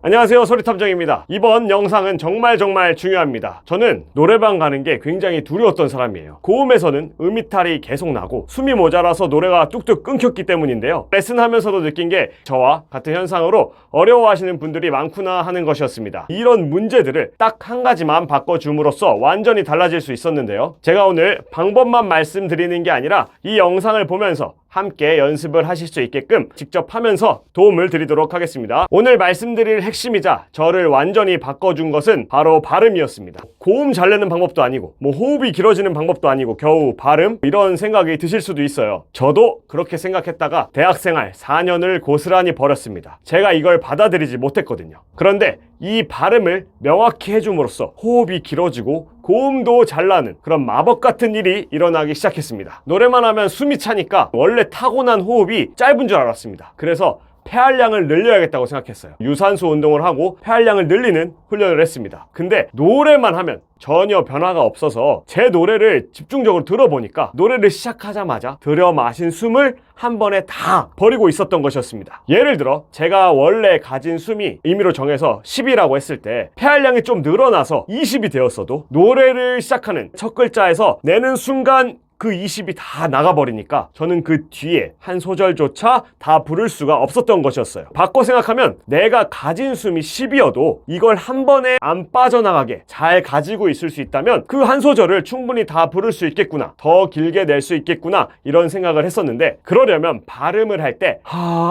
안녕하세요, 소리탐정입니다. 이번 영상은 정말 중요합니다. 저는 노래방 가는 게 굉장히 두려웠던 사람이에요. 고음에서는 음이탈이 계속 나고 숨이 모자라서 노래가 뚝뚝 끊겼기 때문인데요. 레슨하면서도 느낀 게 저와 같은 현상으로 어려워하시는 분들이 많구나 하는 것이었습니다. 이런 문제들을 딱 한 가지만 바꿔줌으로써 완전히 달라질 수 있었는데요. 제가 오늘 방법만 말씀드리는 게 아니라 이 영상을 보면서 함께 연습을 하실 수 있게끔 직접 하면서 도움을 드리도록 하겠습니다. 오늘 말씀드릴 핵심이자 저를 완전히 바꿔준 것은 바로 발음이었습니다. 고음 잘 내는 방법도 아니고 호흡이 길어지는 방법도 아니고 겨우 발음? 이런 생각이 드실 수도 있어요. 저도 그렇게 생각했다가 대학생활 4년을 고스란히 버렸습니다. 제가 이걸 받아들이지 못했거든요. 그런데 이 발음을 명확히 해줌으로써 호흡이 길어지고 고음도 잘 나는 그런 마법 같은 일이 일어나기 시작했습니다. 노래만 하면 숨이 차니까 원래 타고난 호흡이 짧은 줄 알았습니다. 그래서 폐활량을 늘려야겠다고 생각했어요. 유산소 운동을 하고 폐활량을 늘리는 훈련을 했습니다. 근데 노래만 하면 전혀 변화가 없어서 제 노래를 집중적으로 들어보니까 노래를 시작하자마자 들여 마신 숨을 한 번에 다 버리고 있었던 것이었습니다. 예를 들어 제가 원래 가진 숨이 임의로 정해서 10이라고 했을 때 폐활량이 좀 늘어나서 20이 되었어도 노래를 시작하는 첫 글자에서 내는 순간 그 20이 다 나가버리니까 저는 그 뒤에 한 소절조차 다 부를 수가 없었던 것이었어요. 바꿔 생각하면 내가 가진 숨이 10이어도 이걸 한 번에 안 빠져나가게 잘 가지고 있을 수 있다면 그 한 소절을 충분히 다 부를 수 있겠구나, 더 길게 낼 수 있겠구나, 이런 생각을 했었는데, 그러려면 발음을 할 때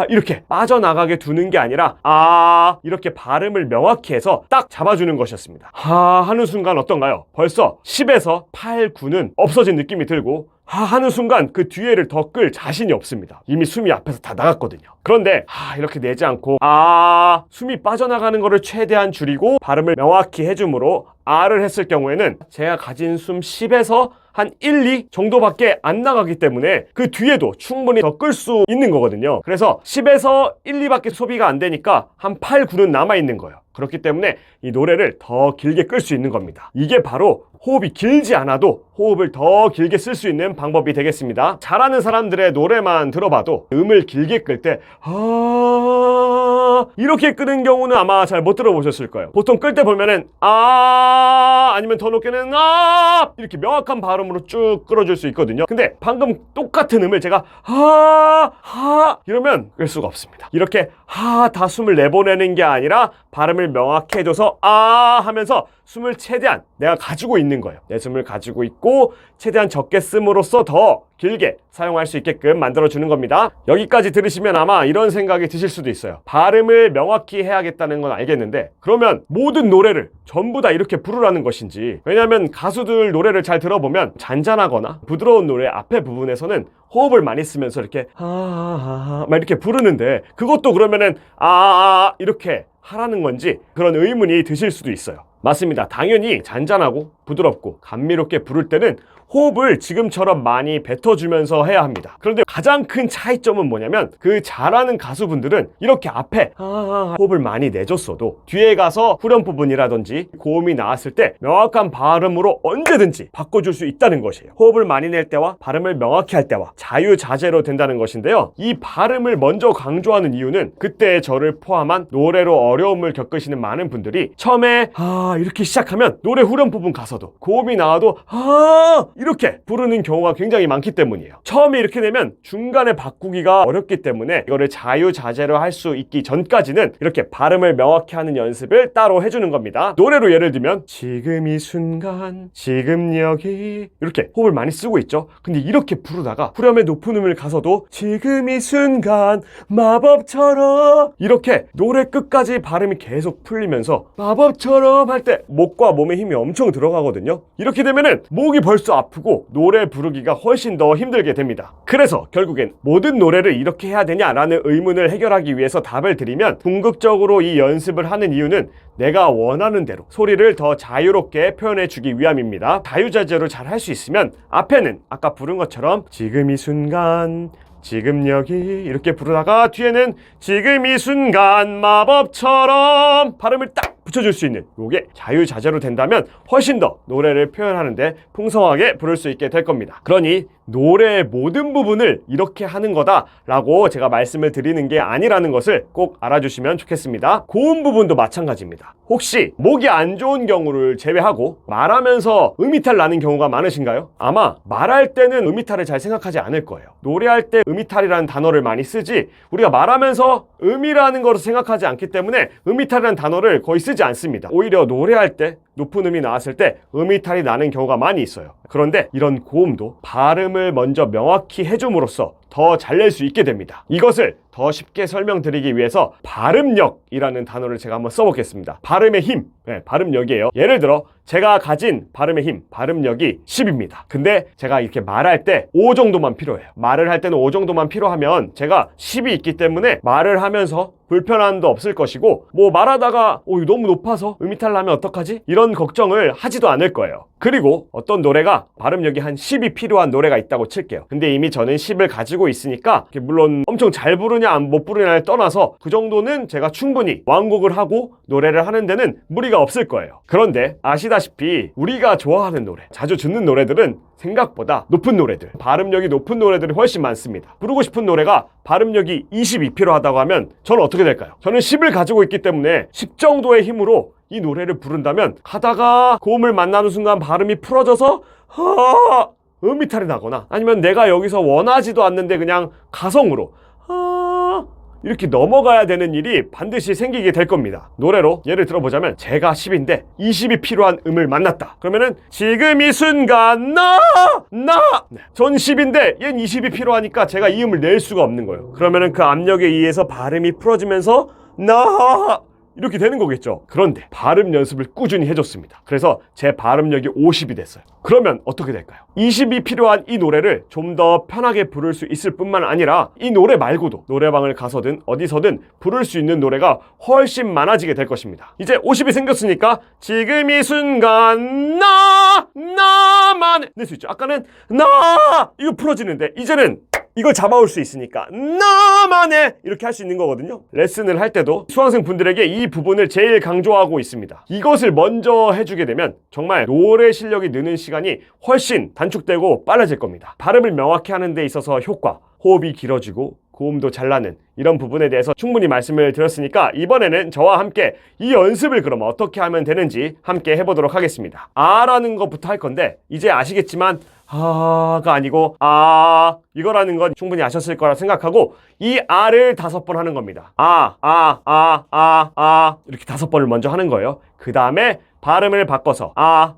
이렇게 빠져나가게 두는 게 아니라 이렇게 발음을 명확히 해서 딱 잡아주는 것이었습니다. 하는 순간 어떤가요? 벌써 10에서 8, 9는 없어진 느낌이 들고 하는 순간 그 뒤에를 더 끌 자신이 없습니다. 이미 숨이 앞에서 다 나갔거든요. 그런데 이렇게 내지 않고 숨이 빠져나가는 거를 최대한 줄이고 발음을 명확히 해줌으로 를 했을 경우에는 제가 가진 숨 10에서 한 1, 2 정도밖에 안 나가기 때문에 그 뒤에도 충분히 더 끌 수 있는 거거든요. 그래서 10에서 1, 2밖에 소비가 안 되니까 한 8, 9는 남아있는 거예요. 그렇기 때문에 이 노래를 더 길게 끌 수 있는 겁니다. 이게 바로 호흡이 길지 않아도 호흡을 더 길게 쓸 수 있는 방법이 되겠습니다. 잘하는 사람들의 노래만 들어봐도 음을 길게 끌 때 이렇게 끄는 경우는 아마 잘 못 들어보셨을 거예요. 보통 끌 때 보면은 아니면 더 높게는 이렇게 명확한 발음으로 쭉 끌어줄 수 있거든요. 근데 방금 똑같은 음을 제가 이러면 끌 수가 없습니다. 이렇게 다 숨을 내보내는 게 아니라 발음을 명확히 해줘서 하면서 숨을 최대한 내가 가지고 있는 거예요. 내 숨을 가지고 있고 최대한 적게 씀으로써 더 길게 사용할 수 있게끔 만들어주는 겁니다. 여기까지 들으시면 아마 이런 생각이 드실 수도 있어요. 발음을 명확히 해야겠다는 건 알겠는데 그러면 모든 노래를 전부 다 이렇게 부르라는 것인지, 왜냐하면 가수들 노래를 잘 들어보면 잔잔하거나 부드러운 노래 앞에 부분에서는 호흡을 많이 쓰면서 이렇게 막 이렇게 부르는데 그것도 그러면은 이렇게 하라는 건지 그런 의문이 드실 수도 있어요. 맞습니다. 당연히 잔잔하고 부드럽고 감미롭게 부를 때는 호흡을 지금처럼 많이 뱉어주면서 해야 합니다. 그런데 가장 큰 차이점은 뭐냐면 그 잘하는 가수분들은 이렇게 앞에 호흡을 많이 내줬어도 뒤에 가서 후렴 부분이라든지 고음이 나왔을 때 명확한 발음으로 언제든지 바꿔줄 수 있다는 것이에요. 호흡을 많이 낼 때와 발음을 명확히 할 때와 자유자재로 된다는 것인데요. 이 발음을 먼저 강조하는 이유는 그때 저를 포함한 노래로 어려움을 겪으시는 많은 분들이 처음에 이렇게 시작하면 노래 후렴 부분 가서도 고음이 나와도 이렇게 부르는 경우가 굉장히 많기 때문이에요. 처음에 이렇게 되면 중간에 바꾸기가 어렵기 때문에 이거를 자유자재로 할 수 있기 전까지는 이렇게 발음을 명확히 하는 연습을 따로 해주는 겁니다. 노래로 예를 들면 지금 이 순간, 지금 여기 이렇게 호흡을 많이 쓰고 있죠. 근데 이렇게 부르다가 후렴의 높은 음을 가서도 지금 이 순간 마법처럼 이렇게 노래 끝까지 발음이 계속 풀리면서 마법처럼 할 때 목과 몸에 힘이 엄청 들어가거든요. 이렇게 되면은 목이 벌써 아프고 노래 부르기가 훨씬 더 힘들게 됩니다. 그래서 결국엔 모든 노래를 이렇게 해야 되냐라는 의문을 해결하기 위해서 답을 드리면, 궁극적으로 이 연습을 하는 이유는 내가 원하는 대로 소리를 더 자유롭게 표현해 주기 위함입니다. 자유자재로 잘 할 수 있으면 앞에는 아까 부른 것처럼 지금 이 순간, 지금 여기 이렇게 부르다가 뒤에는 지금 이 순간 마법처럼 발음을 딱 붙여줄 수 있는 요게 자유자재로 된다면 훨씬 더 노래를 표현하는데 풍성하게 부를 수 있게 될 겁니다. 그러니 노래의 모든 부분을 이렇게 하는 거다라고 제가 말씀을 드리는 게 아니라는 것을 꼭 알아주시면 좋겠습니다. 고음 부분도 마찬가지입니다. 혹시 목이 안 좋은 경우를 제외하고 말하면서 음이탈 나는 경우가 많으신가요? 아마 말할 때는 음이탈을 잘 생각하지 않을 거예요. 노래할 때 음이탈이라는 단어를 많이 쓰지 우리가 말하면서 음이라는 것을 생각하지 않기 때문에 음이탈이라는 단어를 거의 쓰지 않습니다. 오히려 노래할 때 높은 음이 나왔을 때 음이탈이 나는 경우가 많이 있어요. 그런데 이런 고음도 발음을 먼저 명확히 해줌으로써 더 잘 낼 수 있게 됩니다. 이것을 더 쉽게 설명드리기 위해서 발음력이라는 단어를 제가 한번 써보겠습니다. 발음의 힘, 발음력이에요. 예를 들어 제가 가진 발음의 힘, 발음력이 10입니다. 근데 제가 이렇게 말할 때 5 정도만 필요해요. 말을 할 때는 5 정도만 필요하면 제가 10이 있기 때문에 말을 하면서 불편함도 없을 것이고 뭐 말하다가 너무 높아서 음이탈 나면 어떡하지? 이런 걱정을 하지도 않을 거예요. 그리고 어떤 노래가 발음력이 한 10이 필요한 노래가 있다고 칠게요. 근데 이미 저는 10을 가지고 있으니까 물론 엄청 잘 부르냐 못 부르냐를 떠나서 그 정도는 제가 충분히 완곡을 하고 노래를 하는 데는 무리가 없을 거예요. 그런데 아시다시피 우리가 좋아하는 노래, 자주 듣는 노래들은 생각보다 높은 노래들, 발음력이 높은 노래들이 훨씬 많습니다. 부르고 싶은 노래가 발음력이 20이 필요하다고 하면 저는 어떻게 될까요? 저는 10을 가지고 있기 때문에 10 정도의 힘으로 이 노래를 부른다면 하다가 고음을 만나는 순간 발음이 풀어져서 음이탈이 나거나 아니면 내가 여기서 원하지도 않는데 그냥 가성으로 이렇게 넘어가야 되는 일이 반드시 생기게 될 겁니다. 노래로 예를 들어보자면 제가 10인데 20이 필요한 음을 만났다. 그러면은 지금 이 순간 전 10인데 얜 20이 필요하니까 제가 이 음을 낼 수가 없는 거예요. 그러면은 그 압력에 의해서 발음이 풀어지면서 이렇게 되는 거겠죠. 그런데 발음 연습을 꾸준히 해줬습니다. 그래서 제 발음력이 50이 됐어요. 그러면 어떻게 될까요? 20이 필요한 이 노래를 좀 더 편하게 부를 수 있을 뿐만 아니라 이 노래 말고도 노래방을 가서든 어디서든 부를 수 있는 노래가 훨씬 많아지게 될 것입니다. 이제 50이 생겼으니까 지금 이 순간 나만 낼 수 있죠. 아까는 이거 풀어지는데 이제는 이걸 잡아올 수 있으니까 나만의 이렇게 할 수 있는 거거든요. 레슨을 할 때도 수강생 분들에게 이 부분을 제일 강조하고 있습니다. 이것을 먼저 해주게 되면 정말 노래 실력이 느는 시간이 훨씬 단축되고 빨라질 겁니다. 발음을 명확히 하는 데 있어서 효과, 호흡이 길어지고 고음도 잘 나는 이런 부분에 대해서 충분히 말씀을 드렸으니까 이번에는 저와 함께 이 연습을 그럼 어떻게 하면 되는지 함께 해보도록 하겠습니다. 아라는 것부터 할 건데 이제 아시겠지만 가 아니고 이거라는 건 충분히 아셨을 거라 생각하고 이 아를 5번 하는 겁니다. 이렇게 5번을 먼저 하는 거예요. 그 다음에 발음을 바꿔서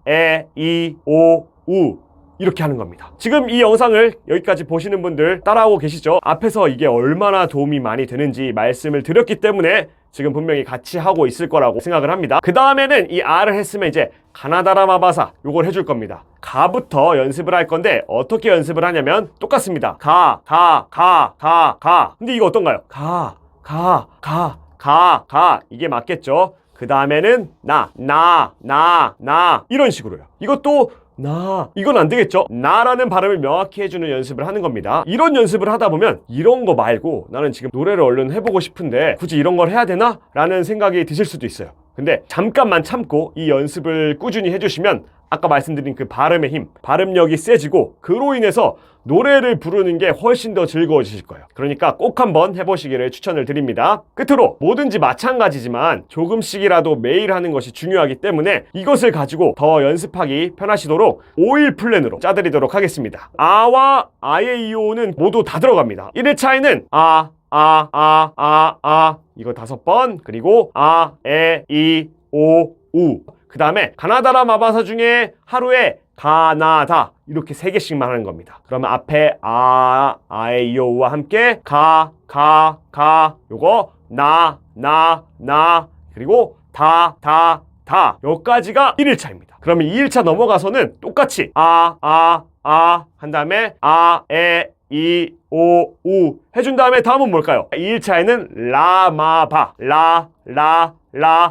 에, 이, 오, 우 이렇게 하는 겁니다. 지금 이 영상을 여기까지 보시는 분들 따라하고 계시죠? 앞에서 이게 얼마나 도움이 많이 되는지 말씀을 드렸기 때문에 지금 분명히 같이 하고 있을 거라고 생각을 합니다. 그 다음에는 이 R을 했으면 이제 가나다라 마바사 요걸 해줄 겁니다. 가부터 연습을 할 건데 어떻게 연습을 하냐면 똑같습니다. 가. 근데 이거 어떤가요? 이게 맞겠죠? 그 다음에는 나 이런 식으로요. 이것도 이건 안 되겠죠? 나라는 발음을 명확히 해주는 연습을 하는 겁니다. 이런 연습을 하다 보면 이런 거 말고 나는 지금 노래를 얼른 해보고 싶은데 굳이 이런 걸 해야 되나? 라는 생각이 드실 수도 있어요. 근데 잠깐만 참고 이 연습을 꾸준히 해주시면 아까 말씀드린 그 발음의 힘, 발음력이 세지고 그로 인해서 노래를 부르는 게 훨씬 더 즐거워지실 거예요. 그러니까 꼭 한번 해보시기를 추천을 드립니다. 끝으로 뭐든지 마찬가지지만 조금씩이라도 매일 하는 것이 중요하기 때문에 이것을 가지고 더 연습하기 편하시도록 5일 플랜으로 짜드리도록 하겠습니다. 아와 아의 이오는 모두 다 들어갑니다. 1일차에는 이거 5번, 그리고 에, 이, 오, 우. 그 다음에 가나다라 마바사 중에 하루에 가나다 이렇게 3개씩만 하는 겁니다. 그러면 앞에 아에 이오우와 함께 요거 나 그리고 다 여기까지가 1일차입니다. 그러면 2일차 넘어가서는 똑같이 한 다음에 에, 이, 오, 우 해준 다음에 다음은 뭘까요? 2일차에는 라마바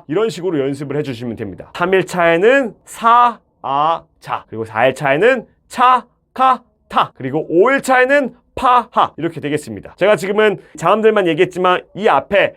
이런 식으로 연습을 해주시면 됩니다. 3일차에는 자 그리고 4일차에는 타 그리고 5일차에는 파하 이렇게 되겠습니다. 제가 지금은 자음들만 얘기했지만 이 앞에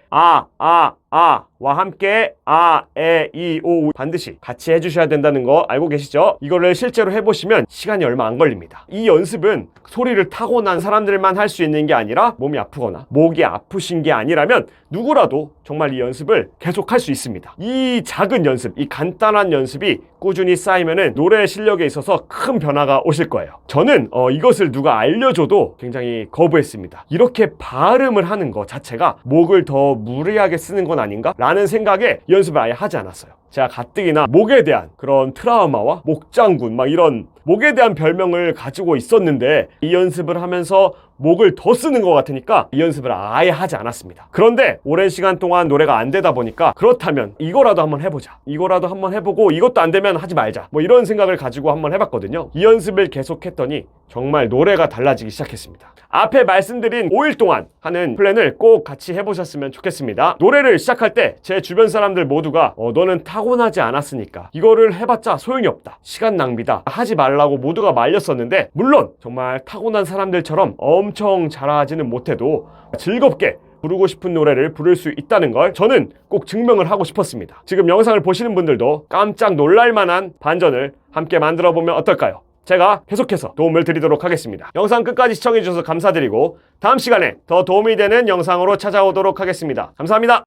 와 함께 아, 에, 이, 오, 우 반드시 같이 해주셔야 된다는 거 알고 계시죠? 이거를 실제로 해보시면 시간이 얼마 안 걸립니다. 이 연습은 소리를 타고난 사람들만 할 수 있는 게 아니라 몸이 아프거나 목이 아프신 게 아니라면 누구라도 정말 이 연습을 계속 할 수 있습니다. 이 작은 연습, 이 간단한 연습이 꾸준히 쌓이면은 노래 실력에 있어서 큰 변화가 오실 거예요. 저는 이것을 누가 알려줘도 굉장히 거부했습니다. 이렇게 발음을 하는 것 자체가 목을 더 무리하게 쓰는 건 아닌가? 라는 생각에 연습을 아예 하지 않았어요. 제가 가뜩이나 목에 대한 그런 트라우마와 목장군 막 이런 목에 대한 별명을 가지고 있었는데 이 연습을 하면서 목을 더 쓰는 것 같으니까 이 연습을 아예 하지 않았습니다. 그런데 오랜 시간 동안 노래가 안 되다 보니까 그렇다면 이거라도 한번 해보자. 이거라도 한번 해보고 이것도 안 되면 하지 말자. 뭐 이런 생각을 가지고 한번 해봤거든요. 이 연습을 계속했더니 정말 노래가 달라지기 시작했습니다. 앞에 말씀드린 5일 동안 하는 플랜을 꼭 같이 해보셨으면 좋겠습니다. 노래를 시작할 때 제 주변 사람들 모두가 너는 타고나지 않았으니까 이거를 해봤자 소용이 없다. 시간 낭비다. 하지 말라고 모두가 말렸었는데 물론 정말 타고난 사람들처럼 엄청 잘하지는 못해도 즐겁게 부르고 싶은 노래를 부를 수 있다는 걸 저는 꼭 증명을 하고 싶었습니다. 지금 영상을 보시는 분들도 깜짝 놀랄 만한 반전을 함께 만들어 보면 어떨까요? 제가 계속해서 도움을 드리도록 하겠습니다. 영상 끝까지 시청해주셔서 감사드리고 다음 시간에 더 도움이 되는 영상으로 찾아오도록 하겠습니다. 감사합니다.